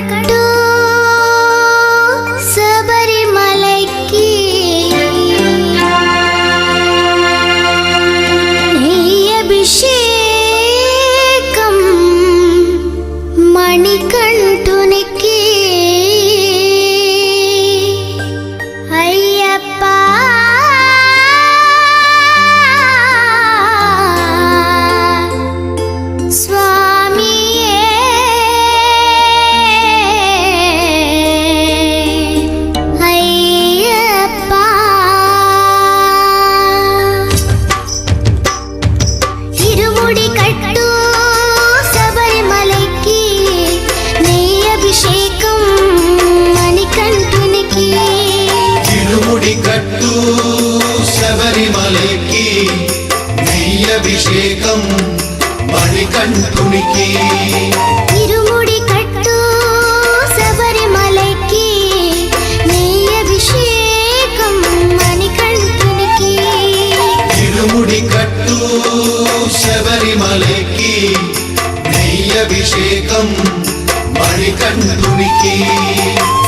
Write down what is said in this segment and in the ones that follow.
కట్టు శబరిమలైకి అభిషేకం మణికంఠునికి అయ్యప్ప శబరిమలైకి నెయ్యభిషేకం మణికంఠునికి ఇరుముడి కట్టు శబరిమలైకి నెయ్యభిషేకం మణికంఠునికి ఇరుముడి కట్టు శబరిమలైకి నెయ్యభిషేకం మణికంఠునికి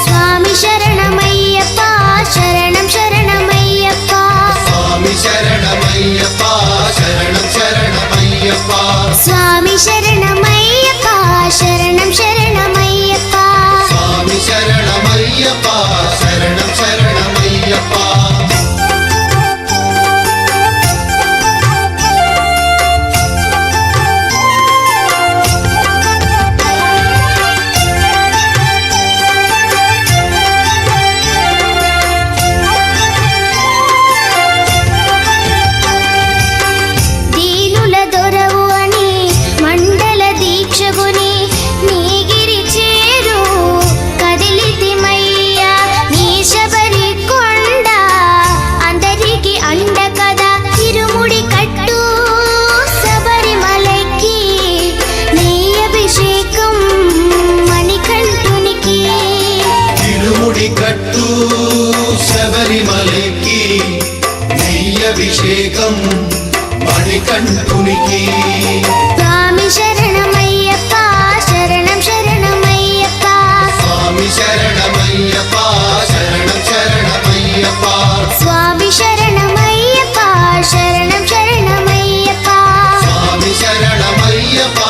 స్వామి శరణమయ్యప్ప శరణం శరణమయ్యప్ప స్వామి శరణమయ్యప్ప శరణం శరణమయ్యప్ప స్వామి శరణమయ్యప్ప శరణం శరణమయ్యప్ప స్వామి శరణమయ్యప్ప శరణం శరణమయ్యప్ప కట్టు శబరిమలైకి నెయ్యభిషేకం మణికంఠునికి స్వామి శరణమయ్యప్ప శరణం శరణమయ్యప్ప స్వామి శరణమయ్యప్ప శరణం శరణమయ్యప్ప స్వామి శరణమయ్యప్ప శరణం శరణమయ్యప్ప స్వామి శరణమయ్యప్ప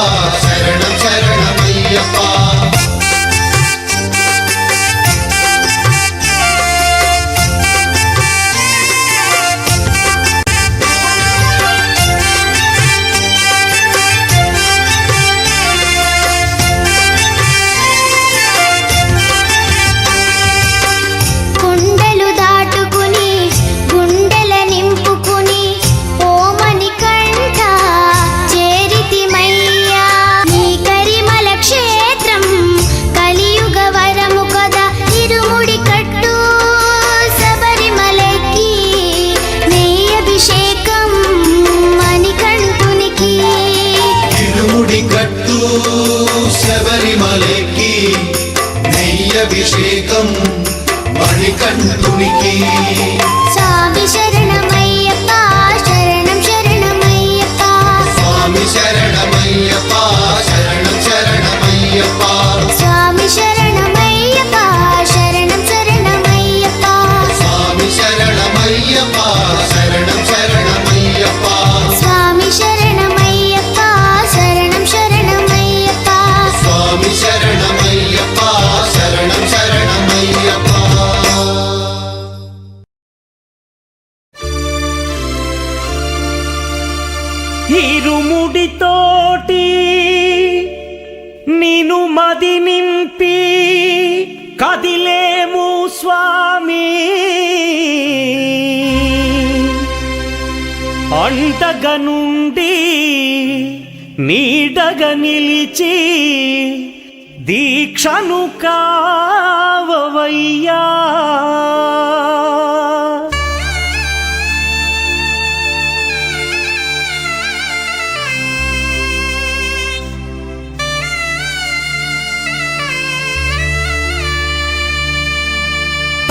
శరణం శరణమయ్యప్ప శబరిమలైకి నెయ్యభిషేకం మణికంఠునికి స్వామి శరణమయ్యప్ప శరణం శరణమయ్యప్ప స్వామి శరణమయ్యప్ప శరణం శరణమయ్యప్ప స్వామి శరణమయ్యప్ప శరణం శరణమయ్యప్ప స్వామి శరణమయ్యప్ప శరణం శరణమయ్యప్ప స్వామి శరణమయ్యప్ప శరణం శరణమయ్యప్ప స్వామి శరణమయ్యప్ప శరణం శరణమయ్యప్ప ఇరుముడితోటి నిను మది నింపి కదిలేము స్వామి అండగా నుండి నీడగా నిలిచి దీక్షను కావవయ్యా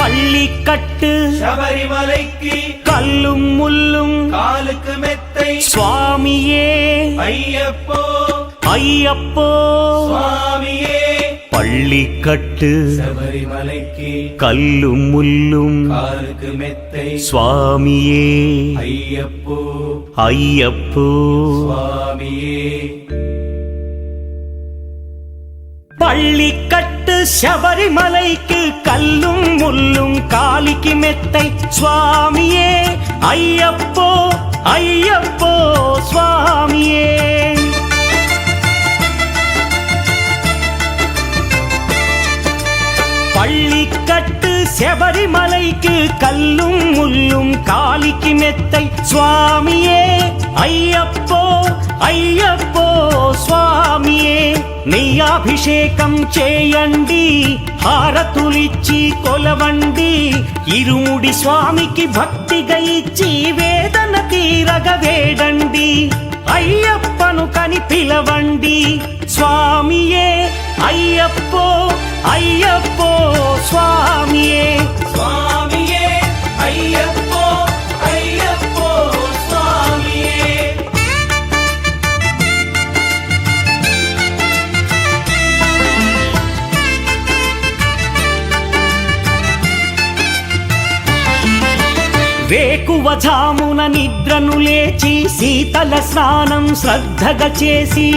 பள்ளிக்கட்டு சபரிமலைக்கு கல்லும் முள்ளும் காலுக்கு மெத்தை சுவாமியே ஐயப்போ ஐயப்போ சுவாமியே பள்ளிக்கட்டு சபரிமலைக்கு கல்லும் முள்ளும் காலுக்கு மெத்தை சுவாமியே ஐயப்போ ஐயப்போ சுவாமியே பள்ளிக்கட்டு சபரிமலைக்கு கல்லும் முள்ளும் காலிக்கு மெத்தை சுவாமியே ஐயப்போ ஐயப்போ சுவாமியே பள்ளிக்கட்டு சபரிமலைக்கு கல்லும் முள்ளும் காலிக்கு மெத்தை சுவாமியே ஐயப்போ ஐயப்போ స్వామియే నెయ్యాభిషేకం చేయండి హారతులిచ్చి కొలవండి ఇరుముడి స్వామికి భక్తిగా ఇచ్చి వేదన తీరగ వేడండి అయ్యప్పను కని పిలవండి స్వామియే అయ్యప్పో అయ్యప్పో స్వామియే స్వామియే అయ్యప్పో అయ్యప్పో స్వామియే వేకువజామున నిద్రను లేచి శీతల స్నానం శ్రద్ధగా చేసి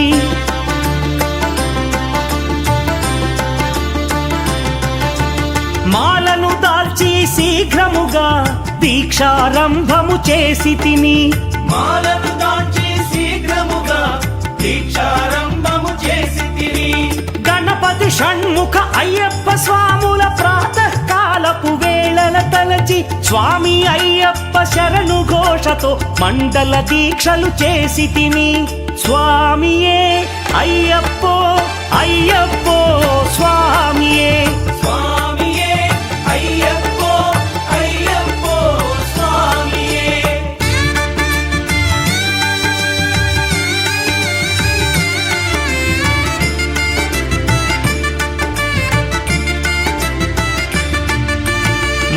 మాలను దాల్చి శీఘ్రముగా దీక్షారంభము చేసి తిని మాలను దాల్చి శీఘ్రముగా దీక్షారంభము చేసి తిని గణపతి షణ్ముఖ అయ్యప్ప స్వాముల ప్రాతకాలపు వేళల తలచి స్వామి అయ్యప్ప శరణు ఘోషతో మండల దీక్షలు చేసి తిని స్వామియే అయ్యప్పో అయ్యప్పో స్వామియే స్వామియే అయ్యప్పో అయ్యప్పో స్వామియే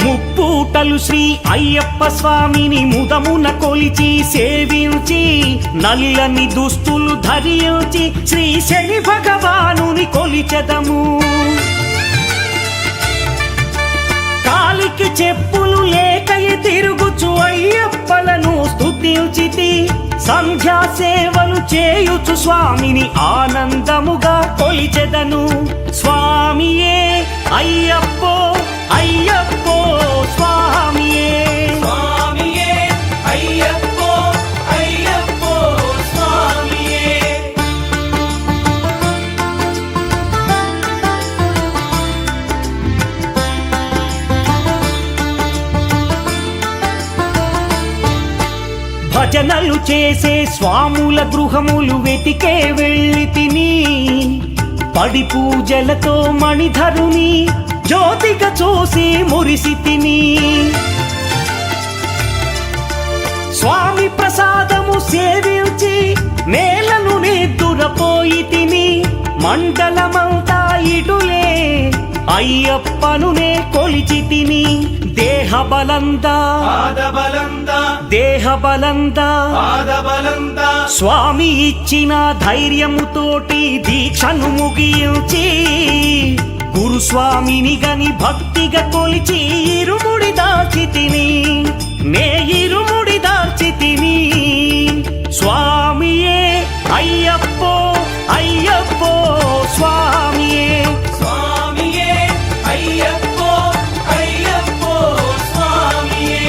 ముప్పూటలు శ్రీ అయ్యప్ప స్వామిని ముదమున కొలిచి సేవించి నల్లని దుస్తులు ధరించి శ్రీ శని భగవానుని కొలిచెదము కాలికి చెప్పులు లేకయి తిరుగుచు అయ్యప్పలను స్తుతించితి సంధ్యా సేవలు చేయుచు స్వామిని ఆనందముగా కొలిచెదను స్వామియే అయ్యప్పో అయ్యప్పో స్వామియే స్వామియే అయ్యప్పో అయ్యప్పో స్వామియే భజనలు చేసే స్వాముల గృహములు వెతికే వెళ్ళి తిని పడి పూజలతో మణిధరుని జ్యోతిగా చూసి మురిసి తిని స్వామి ప్రసాదము సేవించి నేలను నిద్దురపోయి తిని మండలమంతా ఇటులే అయ్యప్పనునే కొలిచి తిని దేహబలందా దేహబలందా స్వామి ఇచ్చిన ధైర్యముతోటి దీక్షను ముగించి గురుస్వామిని గని భక్తిగా కొలిచి ఇరుముడి దాచి తిని నే ఇరుముడి దాచి తిని స్వామియే అయ్యప్పో అయ్యప్పో స్వామియే స్వామియే అయ్యప్పో అయ్యప్పో స్వామియే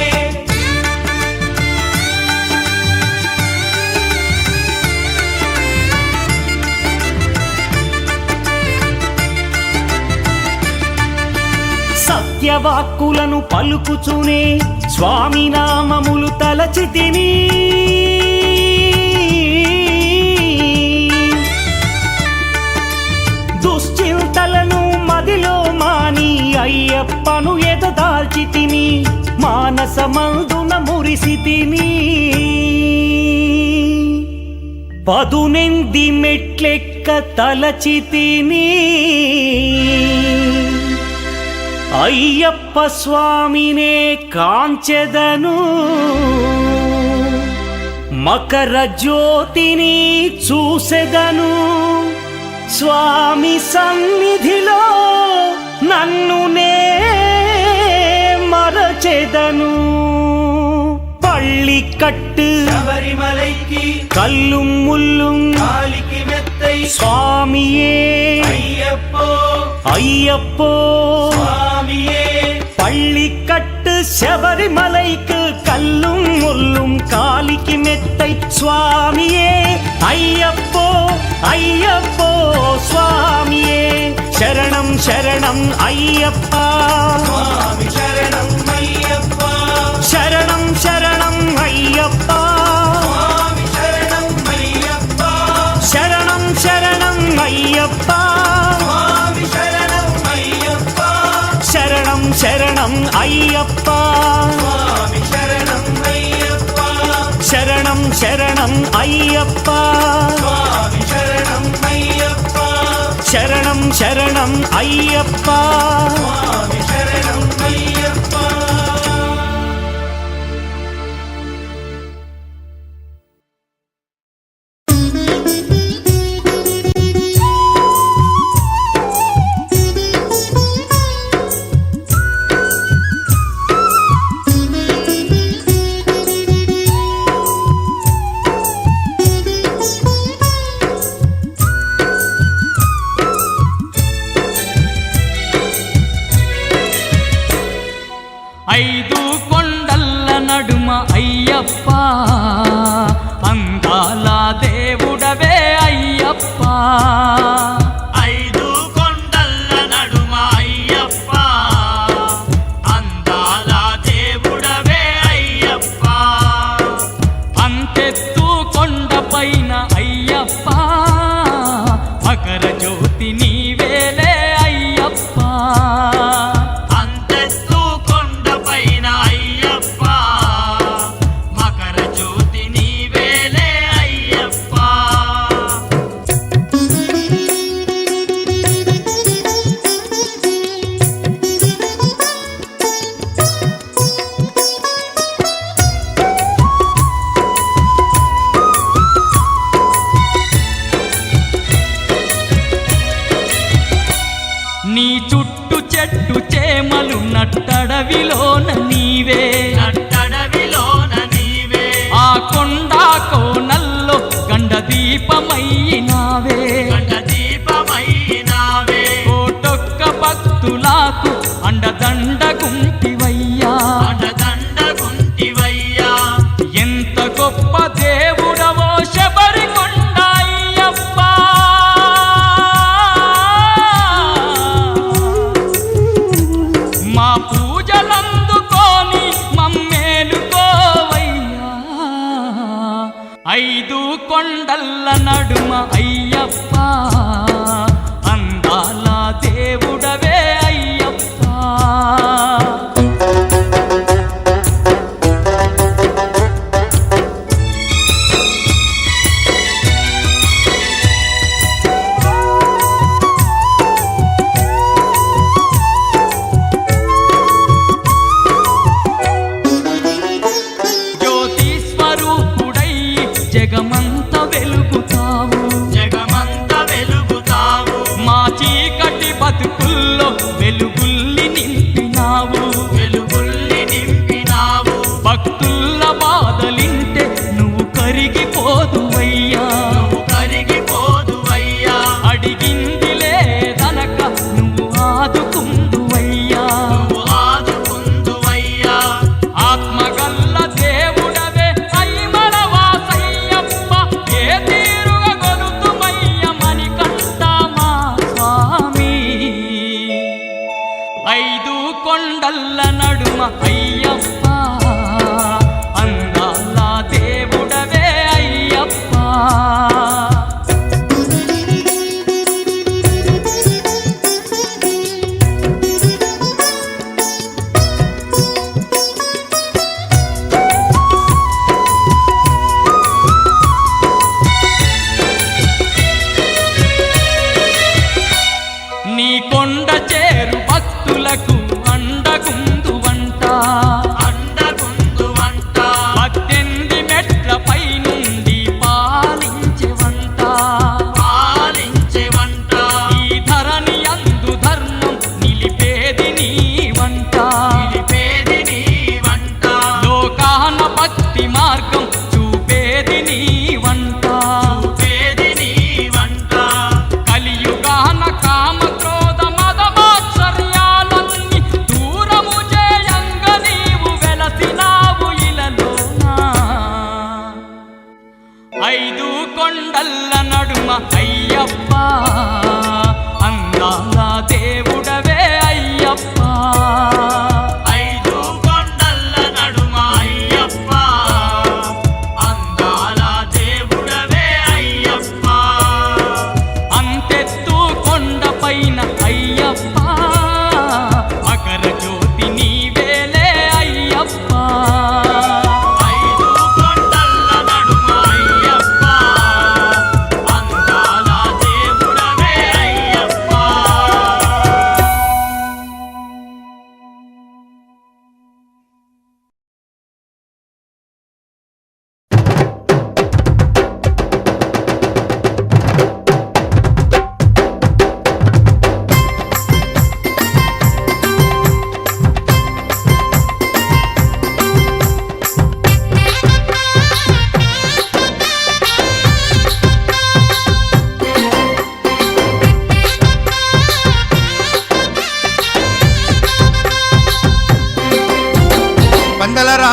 సత్యవాక్కులను పలుకుచునే స్వామి నామములు తలచి తిని దుశ్చింతలను మదిలో మాని అయ్యప్పను ఎదదాల్చి తిని మానసమందున మురిసి తిని పదునెంది మెట్లెక్క తలచి తిని అయ్యప్ప స్వామినే కాంచెదను మకర జ్యోతిని చూసెదను స్వామి సన్నిధిలో నన్నునే మరచెదను பள்ளி கட்டு శబరిమలైకి கல்லும் முள்ளும் కాలికి మెత్తై சுவாமியே అయ్యప్పో ஐயப்போ స్వామియే பள்ளிக்கட்டு శబరిమలైக்கு கல்லும் முள்ளும் காலிக்கு மெத்தை சுவாமியே ஐயப்போ ஐயப்போ சுவாமியே శరణం శరణం అయ్యప్పా స్వామి శరణం అయ్యప్ప శరణం శరణం అయ్యప్పా స్వామి శరణం అయ్యప్ప శరణం శరణం అయ్యప్పా స్వామి శరణం అయ్యప్ప శరణం శరణం అయ్యప్పా స్వామి శరణం అయ్యప్ప శరణం శరణం అయ్యప్పా స్వామి శరణం అయ్యప్ప శరణం శరణం అయ్యప్పా స్వామి శరణం అయ్యప్ప ఐదు కొండల్ల నడుమ అయ్యప్ప అందాల దేవుడవే అయ్యప్ప ఐదు కొండల్ల నడుమ అయ్యప్ప అందాల దేవుడవే అయ్యప్ప అంతెత్తు కొండపైన అయ్యప్ప మకర జ్యోతి నీవేలే అయ్యప్ప అంతెత్తు కొండపైన అయ్యప్ప మకర జ్యోతి నీవేలే అయ్యప్ప నీ చుట్టు చెట్టు చేమలు నట్టడవిలోన నీవే నట్టడవిలోన నీవే ఆ కొండ కోనల్లో గండ దీపమయ్యినావే గండ దీపమైనావే కోటొక్క భక్తులకు అండదండ గుంటివయ్యా అండదండ గుంటివయ్యా ఎంత గొప్ప దేవుడవో శబరికొండ అయ్యప్ప మా పూజలందుకోని మమ్మేలుకోవయ్యా ఐదు కొండల్ల నడుమ అయ్యప్ప అందాల దేవుడవే అయ్యప్ప జ్యోతి స్వరూపుడై జగమంత వెలుగుతావు జగమంత వెలుగు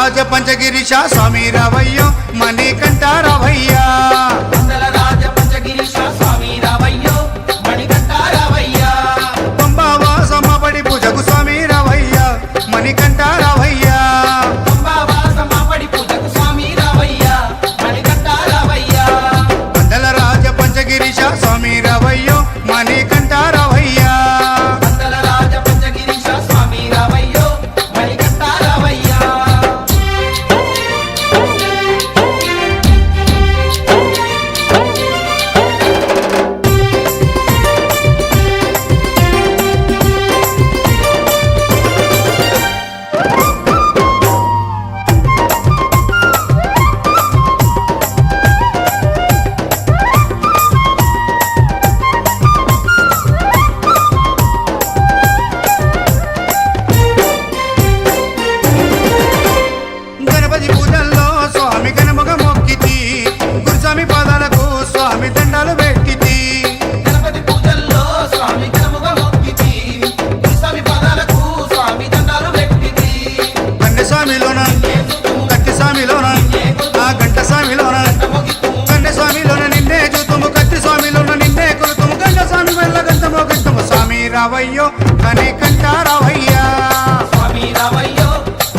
రాజ పంచగిరీశ స్వామి రావయ్యో మణికంఠ రావయ్యా మండల రాజ పంచగిరీశ స్వామి రావయ్యో మణికంఠ రావయ్యా పంబావాసమ్మ పడి పూజకు స్వామి రావయ్యా మణికంఠ రావయ్యా పంబావాసమ్మ పడి పూజకు స్వామి రావయ్యా మణికంఠ రావయ్యా మండల రాజ పంచగిరీశ స్వామి రావయ్యో మణికంఠ రావయ్యా మండల రాజ పంచగిరీశ స్వామి రావయ్యో మణికంఠ రావయ్యా గణపతి పూజల్లో స్వామి గణముగ మొక్కితి గురుస్వామి పాదాలకు స్వామి దండాలు పెట్టితి గణపతి పూజల్లో స్వామి గణముగా మొక్కితి స్వామి పాదాలకు స్వామి దండాలు పెట్టితి కన్నె స్వామిలోన కత్తి స్వామిలోన ఆ గంట స్వామిలోన కన్నె స్వామిలోన నిన్నే చూతుము కత్తి స్వామిలోన నిన్నే కొలుతుము గంట స్వామి వెళ్ళ గంటమో గంటము స్వామి రావయ్యో మణికంఠ రావయ్యా స్వామి రావయ్యో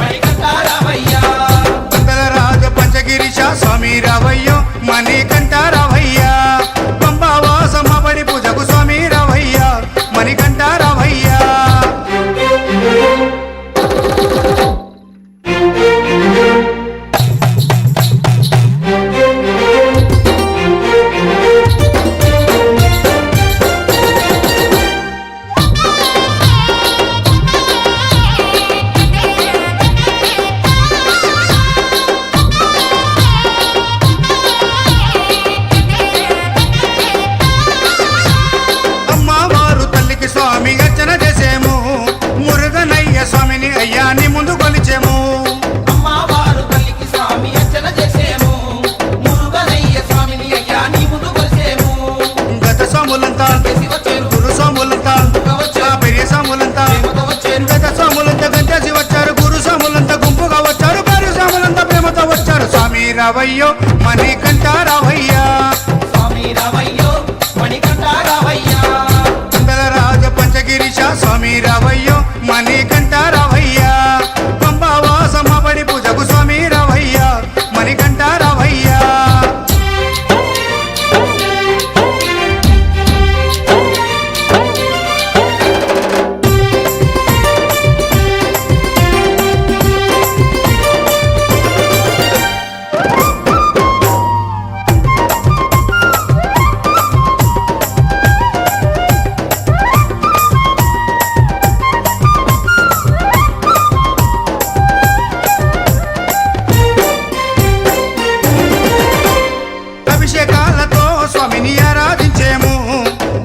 మణికంఠ రావయ్యా మండల రాజ పంచగిరీశ స్వామి రావయ్యో మణికంఠ రావయ్యా పంబావాసమ్మ పడి పూజకు స్వామి రావయ్యా మణికంఠ రావయ్యా అమ్మవారు తల్లికి స్వామి అర్చన చేసేము మురుగనయ్య స్వామిని అయ్యాని ముందు కొలిచేము అమ్మవారు తల్లికి స్వామి అర్చన చేసేము మురుగనయ్య స్వామిని అయ్యా నీ ముందు కొలిసేము గత స్వాములంతా చేసి వచ్చేను గురు స్వాములంతా ఆ పెరియ స్వాములంతా ప్రేమతో వచ్చేను గత స్వాములంతా గంటేసి వచ్చారు గురు స్వాములంతా గుంపుగా వచ్చారు పెరియ స్వాములంతా ప్రేమతో వచ్చారు స్వామి రావయ్యో మణికంఠ రావయ్యా స్వామి రావయ్యో మణికంఠ రావయ్యా మండల రాజ పంచగిరీశ స్వామి రావయ్యో మణికంఠ రావయ్యా పంబావాసమ్మ పడి పూజకు స్వామి రావయ్యా మణికంఠ రావయ్యా అభిషేకాలతో స్వామిని ఆరాధించేము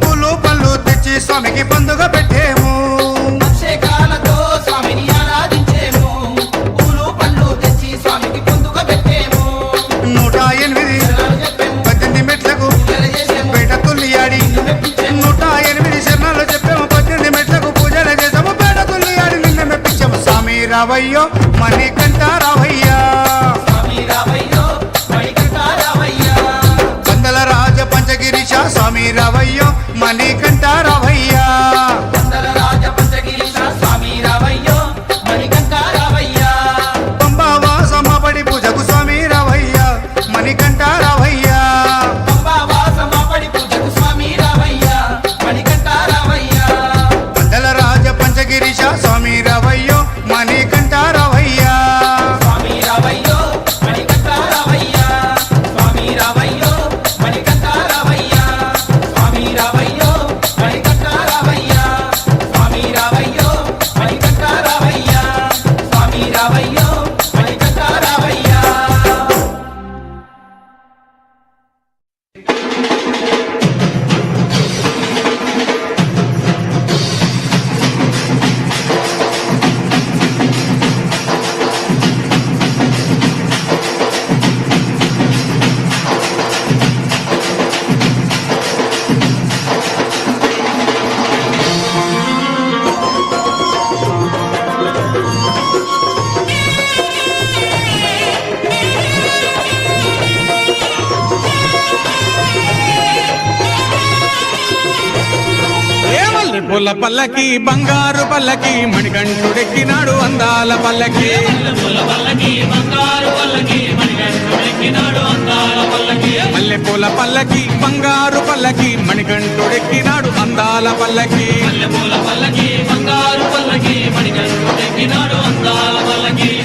పూలు పళ్ళు తెచ్చి స్వామికి పండుగ పెట్టేము అభిషేకాలతో స్వామిని ఆరాధించేము పూలు పండ్లు తెచ్చి స్వామికి పొందుక పెట్టేము 108 చెప్పేము 18 మెట్లకు పూజలు చేసేము పేట తుల్లియాడి మెప్పించేము 108 శరణాలు చెప్పాము 18 మెట్లకు పూజలు చేసాము పేట తుల్లియాడి నిన్న మెప్పించాము స్వామి రావయ్యో మణికంఠ రావయ్యా స్వామి రావయ్యో మణికంఠ రావయ్యా మండల రాజ పంచగిరీశ స్వామి రావయ్యో మణికంఠ రావయ్యా మండల రాజ పంచగిరీశ స్వామి రావయ్యో మణికంఠ రావయ్యా పంబావాసమ్మ పడి పూజకు స్వామి రావయ్యా మణికంఠ రావయ్యా పంబావాసమ్మ పడి పూజకు స్వామి రావయ్యా మణికంఠ రావయ్యా మండల రాజ పంచగిరీశ స్వామి రావయ్యో మణికంఠ రావయ్యా స్వామి రావయ్యో మణికంఠ రావయ్యా స్వామి రావయ్యో మణికంఠ రావయ్యా స్వామి రావయ్యో మల్లెపూల పల్లకి బంగారు పల్లకి మణికంఠుడెక్కినాడు అందాల పల్లకి మల్లెపూల పల్లకి బంగారు పల్లకి మణికంఠుడెక్కినాడు అందాల పల్లకి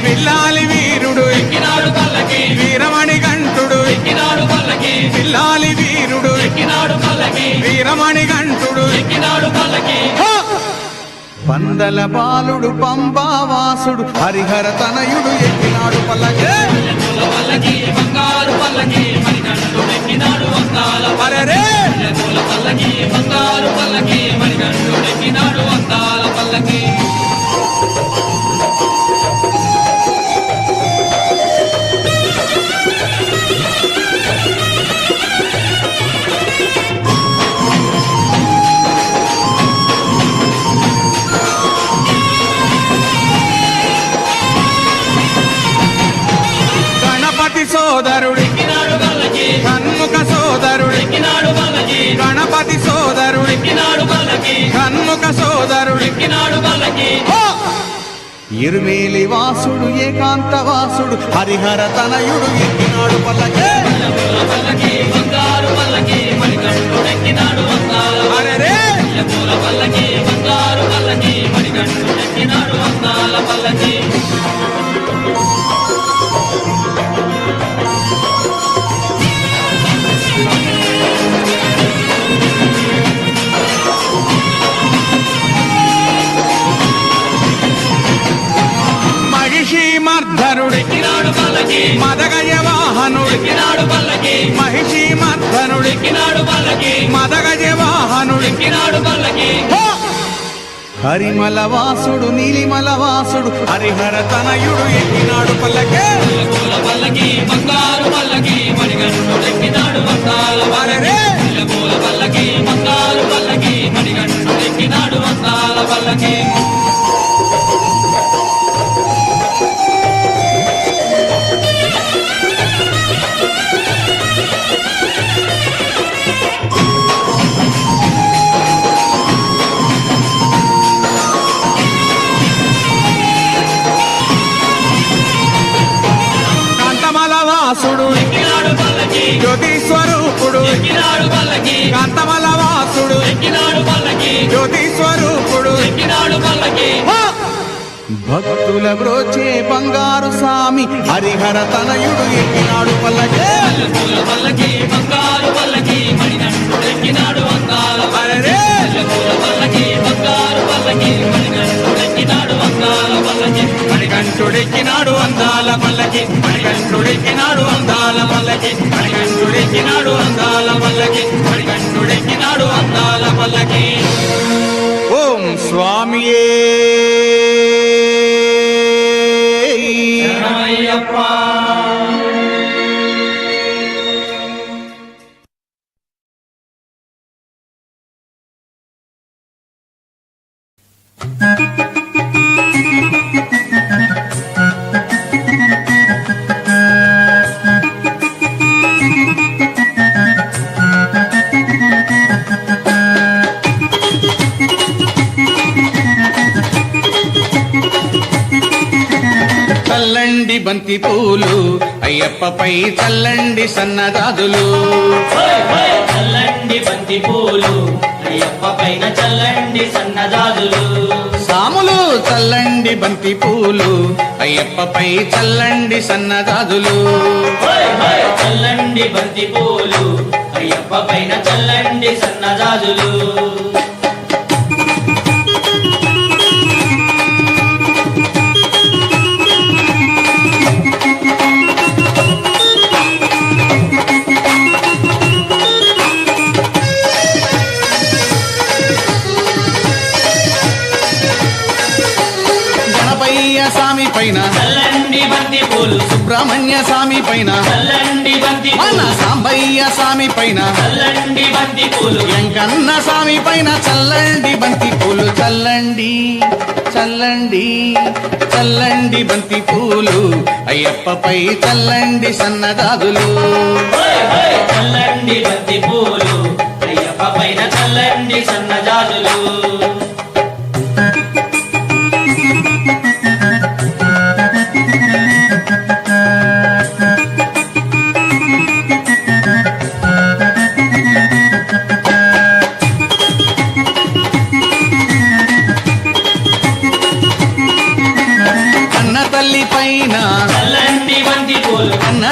పిల్లాలి వీరుడు ఎక్కినాడు పల్లకి వీరమణి గంటుడు ఎక్కినాడు పల్లకి పిల్లాలి వీరుడు ఎక్కినాడు పల్లకి వీరమణి గంటుడు ఎక్కినాడు పల్లకి పందల బాలుడు పంబావాసుడు హరిహర తనయుడు ఎక్కినాడు పల్లకి బంగారు పల్లకి మణికంఠుడెక్కినాడు అందాల పల్లకి బంగారు పల్లకి మణికంఠుడెక్కినాడు అందాల పల్లకి సోదరుడు కన్ముఖ సోదరుడు గణపతి సోదరుడు కన్ముఖ సోదరుడు ఇరుమేలి వాసుడు ఏకాంత వాసుడు హరిహర తనయుడు ఎక్కినాడు పల్లకి అరెరే మర్ధనుడెక్కినాడు పల్లకి మదగజ వాహనుడెక్కినాడు పల్లకి మహిషి మర్ధనుడెక్కినాడు పల్లకి మదగజ వాహనుడెక్కినాడు పల్లకి హరిమల వాసుడు నీలిమల వాసుడు హరిహర తనయుడు ఎక్కినాడు పల్లకి పల్లకి బంగారు పల్లకి మణికంఠుడెక్కినాడు అందాల పల్లకి బంగారు పల్లకి మణికంఠుడెక్కినాడు అందాల పల్లకి వాసుడు జ్యోతి స్వరూపుడు కాంతమల వాసుడు జ్యోతి స్వరూపుడు భక్తుల బ్రోచే బంగారు స్వామి హరిహర తనయుడు ఎక్కినాడు పల్లకి బంగారు పల్లకి మణికంఠుడెక్కినాడు అందాల పల్లకి బంగారు పల్లకి మణికంఠుడెక్కినాడు అందాల పల్లకి మణికంఠుడెక్కినాడు అందాల పల్లకి మణికంఠుడెక్కినాడు అందాల పల్లకి మణికంఠుడెక్కినాడు అందాల పల్లకి మణికంఠుడెక్కినాడు అందాల పల్లకి ఓం స్వామియే చల్లండి బంతి పూలు అయ్యప్పపై చల్లండి సన్నజాజులు చల్లండి బంతి పూలు అయ్యప్ప పైన చల్లండి సన్నజాజులు సాములు చల్లండి బంతి పూలు అయ్యప్పపై చల్లండి సన్నజాజులు చల్లండి బంతి పూలు అయ్యప్ప పైన చల్లండి సన్నజాజులు స్వామి పైన చల్లండి బంతి పూలు సుబ్రహ్మణ్య స్వామి పైన చల్లండి బంతి మన సాంబయ్య స్వామి పైన చల్లండి బంతి పూలు వెంకన్న స్వామి పైన చల్లండి బంతి పూలు చల్లండి చల్లండి చల్లండి బంతి పూలు అయ్యప్పపై చల్లండి సన్నజాజులు చల్లండి బంతి పూలు అయ్యప్ప పైన చల్లండి సన్నజాజులు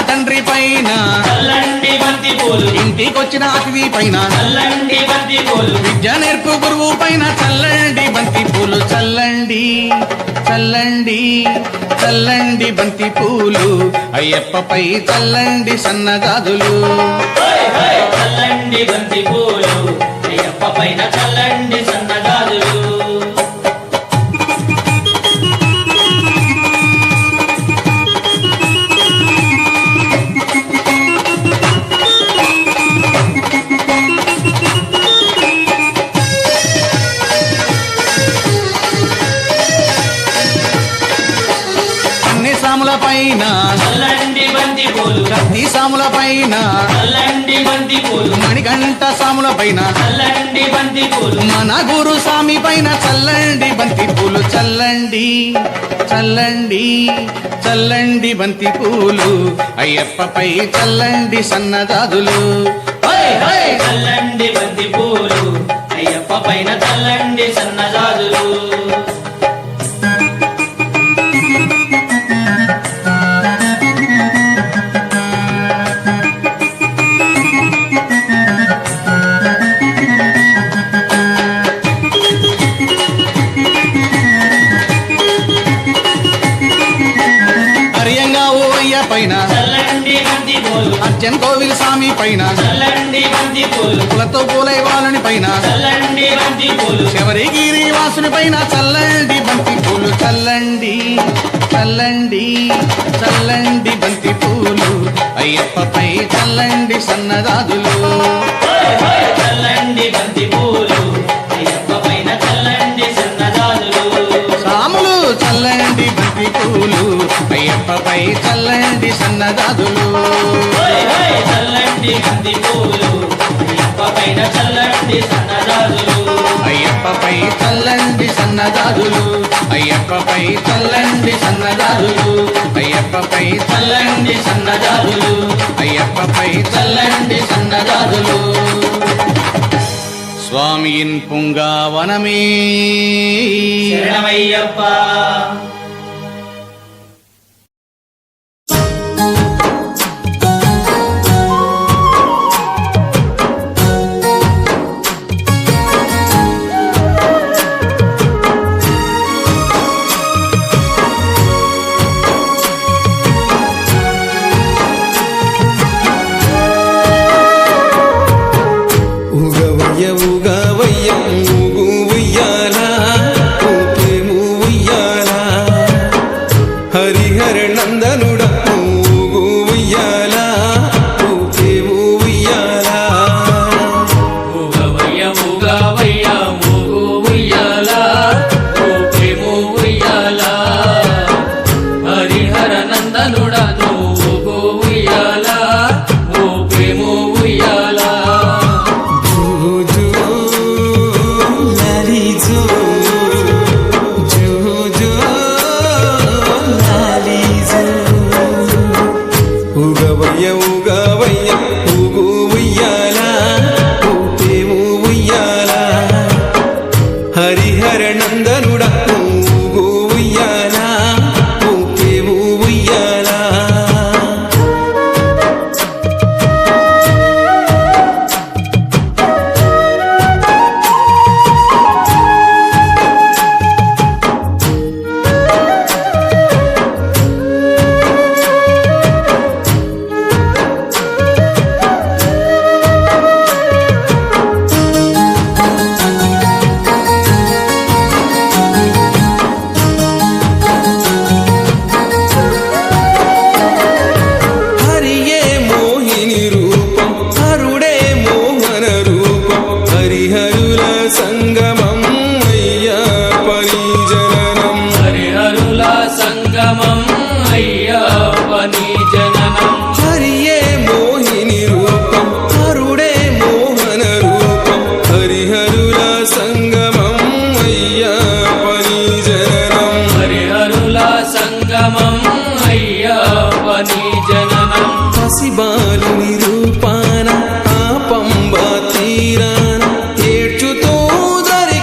తండ్రి పైన చల్లండి బంతి పూలు ఇంటికొచ్చిన అతిథి పైన చల్లండి బంతి పూలు విద్య నేర్పు గురువు పైన చల్లండి బంతి పూలు చల్లండి చల్లండి చల్లండి బంతి పూలు అయ్యప్పపై చల్లండి సన్నజాజులు చల్లండి బంతి పూలు అయ్యప్ప పైన చల్లండి సన్నజాజులు సాముల పైన చల్లండి బంతి పూలు కత్తి సాముల పైన చల్లండి బంతి పూలు మణికంఠ సాముల పైన చల్లండి బంతి పూలు మన గురు స్వామి పైన చల్లండి బంతి పూలు చల్లండి చల్లండి చల్లండి బంతి పూలు అయ్యప్పపై చల్లండి సన్నజాజులు చల్లండి బంతి పూలు అయ్యప్ప పైన చల్లండి సన్నజాజులు పైన చల్లండి బంతి పూలు అర్జన్ కోవిల్ స్వామి పైన చల్లండి బంతి పూలు పూలతో పూలై వాళ్ళని పైన చల్లండి బంతి పూలు శబరిగిరి వాసుని పైన చల్లండి బంతి పూలు చల్లండి చల్లండి చల్లండి బంతి పూలు అయ్యప్పపై చల్లండి సన్నజాజులు చల్లండి బంతి పూలు అయ్యప్ప పైన చల్లండి సన్నజాజులు సాములు చల్లండి బంతి పూలు అయ్యప్పపై చల్లండి సన్నజాజులు చల్లండి బంతి పూలు అయ్యప్ప పైన చల్లండి సన్నజాజులు అయ్యప్పపై చల్లండి సన్నజాజులు అయ్యప్పపై చల్లండి సన్నజాజులు అయ్యప్పపై చల్లండి సన్నజాజులు అయ్యప్పపై చల్లండి సన్నజాజులు స్వామియిన్ పుంగావనమే శరణమయ్యప్ప పసిబాలుని రూపాన ఆ పంబా తీరాన ఏడ్చుతూ దరి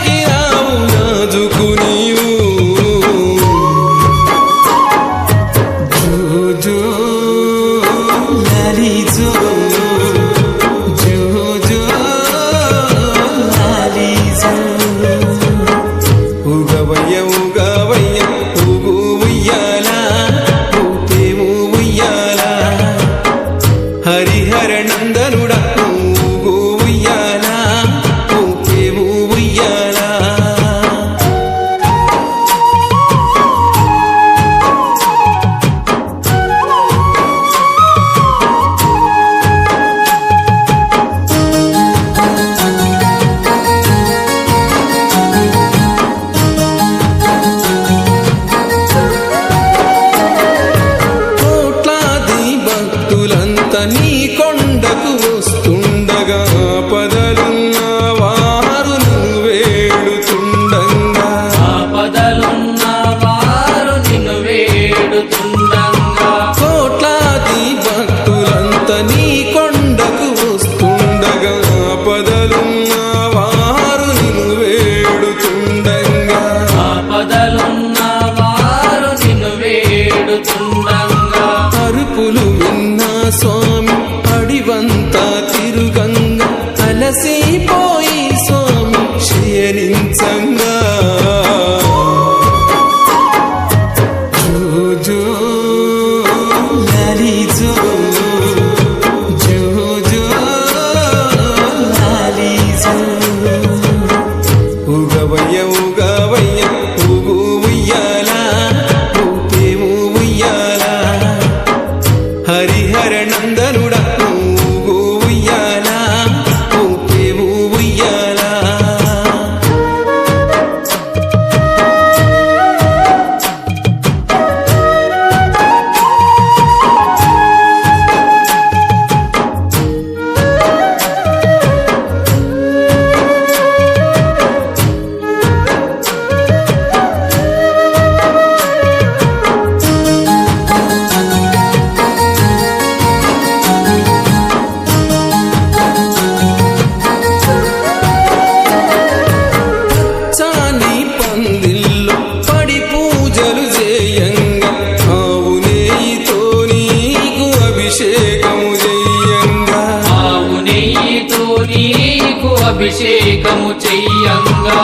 చెయ్యంగా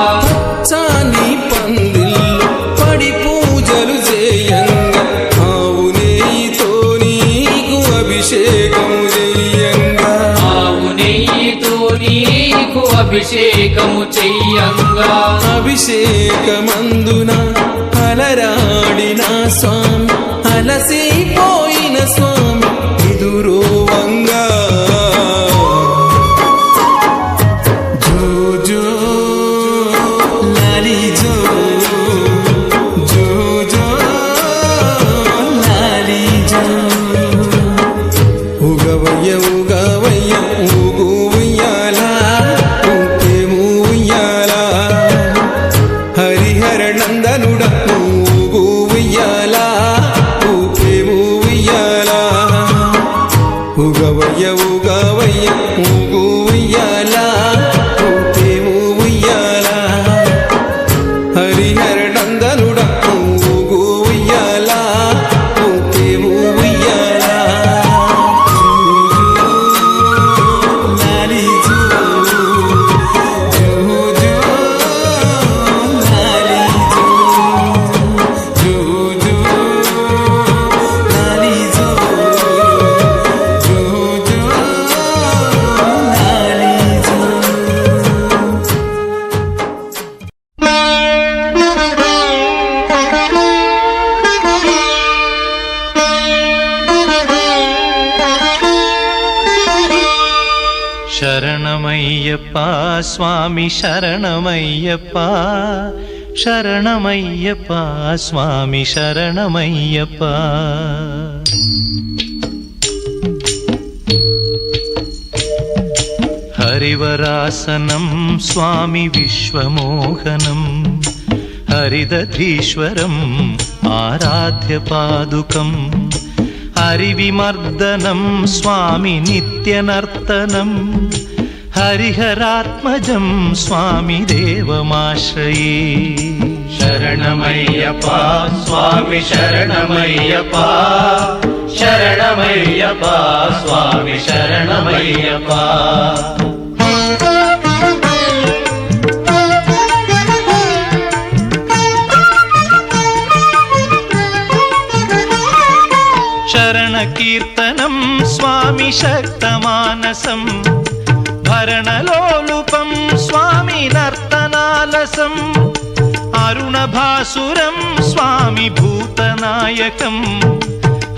చాని పందిల్లో పడి పూజలు చేయంగా ఆవు నెయ్యితో నీకు అభిషేకము చెయ్యంగా ఆవు నెయ్యితో నీకు అభిషేకము చెయ్యంగా అభిషేకమందున అలరాడిన స్వామి అలసిపోయిన స్వామి ఎదురోవంగా జో జో లాలి జో జో జో లాలి జో ఉగవయ్య ఉగవయ్య ఊగు ఉయ్యాల ఊపేము ఉయ్యాల హరిహర నందనుడ ఊగు ఉయ్యాల ఊపేము ఉయ్యాల ఉగవయ్య ఉగవయ్య ఊగు ఉయ్యాల ఊపేము ఉయ్యాల హరిహర నందనుడ ఊగు ఉయ్యాల ఊపేము ఉయ్యాల లాలి జో జో జో లాలి జో జో జో లాలి జో జో జో లాలి జో శరణమయ్యప్ప స్వామి శరణమయ్యప్ప శరణమయ్యప్ప స్వామి శరణమయ్యప్ప హరివరాసనం స్వామి విశ్వమోహనం హరిదధీశ్వరం ఆరాధ్య పాదుకం హరివిమర్దనం స్వామి నిత్యనర్తనం హరిహరాత్మజం స్వామి దేవమాశ్రయే శరణమయ్యప్ప స్వామి శరణమయ్యప్ప శరణమయ్యప్ప స్వామి శరణమయ్యప్ప శరణకీర్తనం స్వామి శక్తమానసం భరణలోలుపం స్వామి నర్తనాలసం అరుణభాసురం స్వామి భూతనాయకం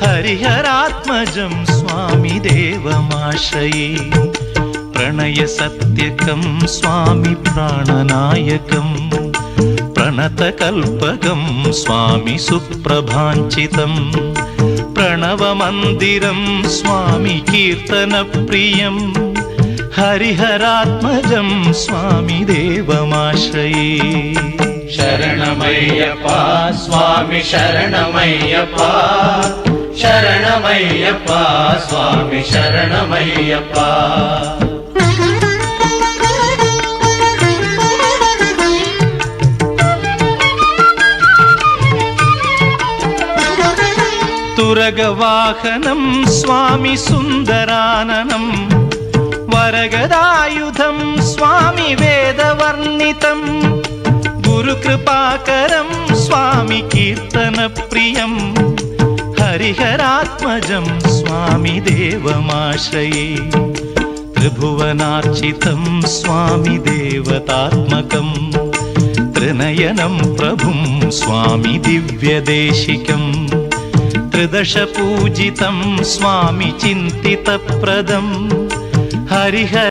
హరిహరాత్మజం స్వామి దేవమాశ్రయే ప్రణయ సత్యకం స్వామి ప్రాణనాయకం ప్రణతకల్పకం స్వామి సుప్రభాంచితం ప్రణవమందిరం స్వామి కీర్తనప్రియం హరిహరాత్మజం స్వామి దేవమాశ్రయే శరణమయ్యప్ప స్వామి శరణమయ్యప్ప శరణమయ్యప్ప స్వామి శరణమయ్యప్ప తురగవాహనం స్వామి సుందరాననం వరగదాయుధం స్వామి వేదవర్ణితం గురుకృపాకరం స్వామి కీర్తనప్రియం హరిహరాత్మజం స్వామి దేవమాశ్రయే త్రిభువనార్చితం స్వామి దేవతాత్మకం త్రినయనం ప్రభుం స్వామి దివ్యదేశికం త్రిదశ పూజితం స్వామి చింతితప్రదం హరిహర